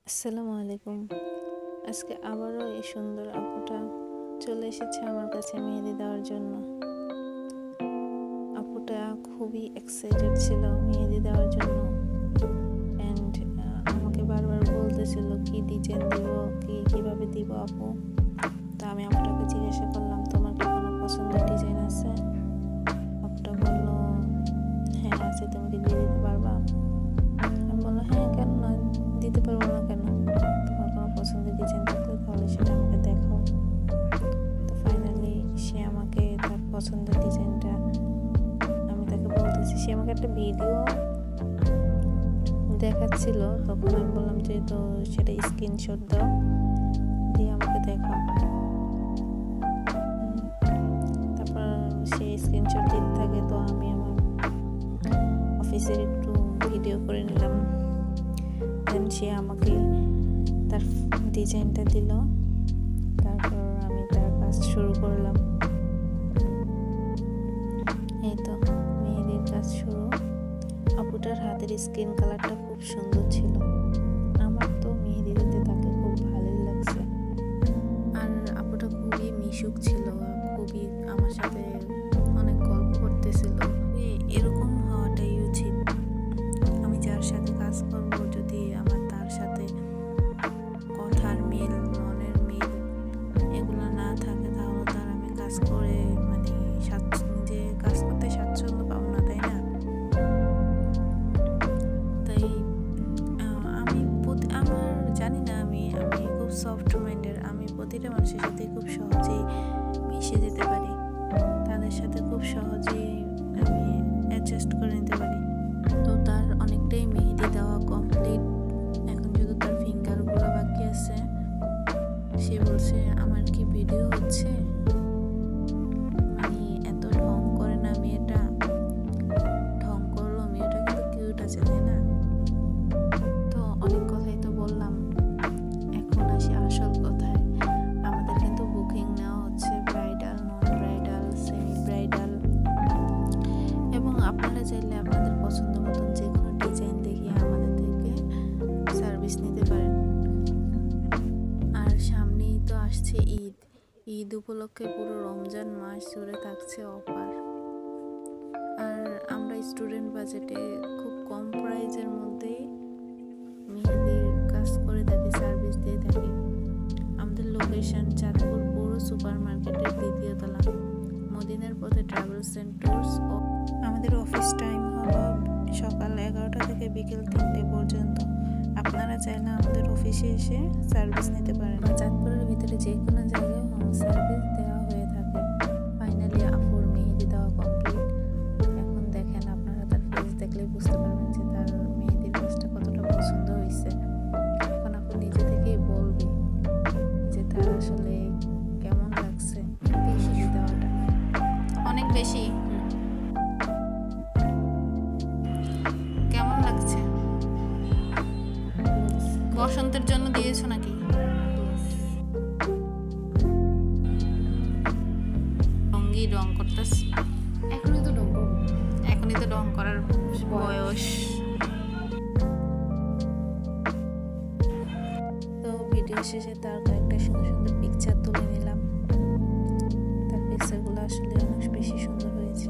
আসসালামু আলাইকুম। আজকে আবারও এই সুন্দর আপুটা চলে এসেছে আমার কাছে মেহেদি দেওয়ার জন্য। আপুটা খুবই এক্সাইটেড ছিল মেহেদি দেওয়ার জন্য অ্যান্ড আমাকে বারবার বলতেছিল কি ডিজাইন দিব, কিভাবে দিব আপু। তো আমি আপুটাকে জিজ্ঞাসা করলাম, তোমার কি কোনো পছন্দের ডিজাইন আছে? আপুটা বললো হ্যাঁ আছে, তুমি কি দিয়ে দিতে পারবা? আমি বললাম হ্যাঁ, কেন না, দিতে পারবো না কেন। তোমার কোনো পছন্দের ডিজাইন থাকলে তাহলে সেটা আমাকে দেখাও। তো ফাইনালি সে আমাকে তার পছন্দের ডিজাইনটা আমি তাকে বলতেছি, সে আমাকে একটা ভিডিও দেখাচ্ছিল। তখন আমি বললাম যে তো সেটা স্ক্রিনশট দাও, দিয়ে আমাকে দেখাও। তারপর সে স্ক্রিনশট দিতে থাকে, তো আমি আমার অফিসের একটু ভিডিও করে নিলাম। দেন সে আমাকে তার ডিজাইনটা দিল, তারপর আমি তার কাজ শুরু করলাম। এই তো মেহেদির কাজ শুরু। আপুটার হাতের স্কিন কালারটা খুব সুন্দর ছিল, আমার তো মেহেদি দিতে তাকে খুব ভালোই লাগছে। আর আপুটা খুবই মিশুক ছিল, খুবই আমার সাথে অনেক গল্প করতেছিল। এরকম হওয়াটাই উচিত। আমি যার সাথে কাজ করবো, যদি আমার তার সাথে কথার মিল, মনের মিল এগুলো না থাকে, তাহলে তার আমি কাজ করে যে কাজ করতে স্বাচ্ছন্দ্য পাবো না, তাই না? তাই আমার জানি না, আমি খুব সফট মাইন্ডের। আমি প্রতিটা মানুষের সাথে খুব সহজেই মিশে যেতে পারি, তাদের সাথে খুব সহজেই আমি অ্যাডজাস্ট করে নিতে পারি। তো তার অনেকটাই মেহেদি দেওয়া কমপ্লিট, এখন শুধু তার ফিঙ্গারগুলো বাকি আছে। সে বলছে আমার কি ভিডিও হচ্ছে? মানে এত ঢং করে না মেয়েটা, ঢং করলো, মেয়েটা কিন্তু কিউট আছে, তাই না? তো অনেক কথাই তো বললাম, এখন আসি আসল কথায়। আমাদের কিন্তু বুকিং নেওয়া হচ্ছে ব্রাইডাল, নন ব্রাইডাল, সেমি ব্রাইডাল, এবং আপনারা চাইলে আপনাদের পছন্দ মতন যে কোনো ডিজাইন দেখিয়ে আমাদের থেকে সার্ভিস নিতে পারেন। আর সামনেই তো আসছে ঈদ উপলক্ষে পুরো রমজান মাস জুড়ে থাকছে অফার। আর আমরা স্টুডেন্ট বাজেটে খুব কম প্রাইজের মধ্যেই মেহেদির কাজ করে থাকি, সার্ভিস দিয়ে থাকি। আমাদের লোকেশন চাঁদপুর পৌর সুপার মার্কেটের 2য় তলা, মদিনার পথে ট্রাভেলস এন্ড ট্যুরস। আমাদের অফিস টাইম হলো সকাল 11টা থেকে বিকেল 3টে পর্যন্ত। আপনারা চাইলে আমাদের অফিসে এসে সার্ভিস নিতে পারেন। চাঁদপুরের ভিতরে যে কোনো জায়গায় হোম সার্ভিস দেওয়া হয়ে থাকে। ফাইনালি আপুর মেহেদি দেওয়া কমপ্লিট। এখন দেখেন, আপনারা তার ফেস দেখলেই বুঝতে পারবেন যে তার মেহেদির কাজটা কতটা পছন্দ হয়েছে। এখন আপু নিজে থেকেই বলবে যে তার আসলে কেমন লাগছে মেহেদি দেওয়াটা। অনেক বেশি কেমন লাগছে? বসন্তের জন্য দিয়েছো নাকি? রং করতেছ? এখনই তো ডং করব, এখনই তো রং করার বয়স। তো ভিডিও শেষে তার কয়েকটা সুন্দর সুন্দর পিকচার তুলে নিলাম। তার পিকচারগুলো আসলে অনেক বেশি সুন্দর হয়েছে।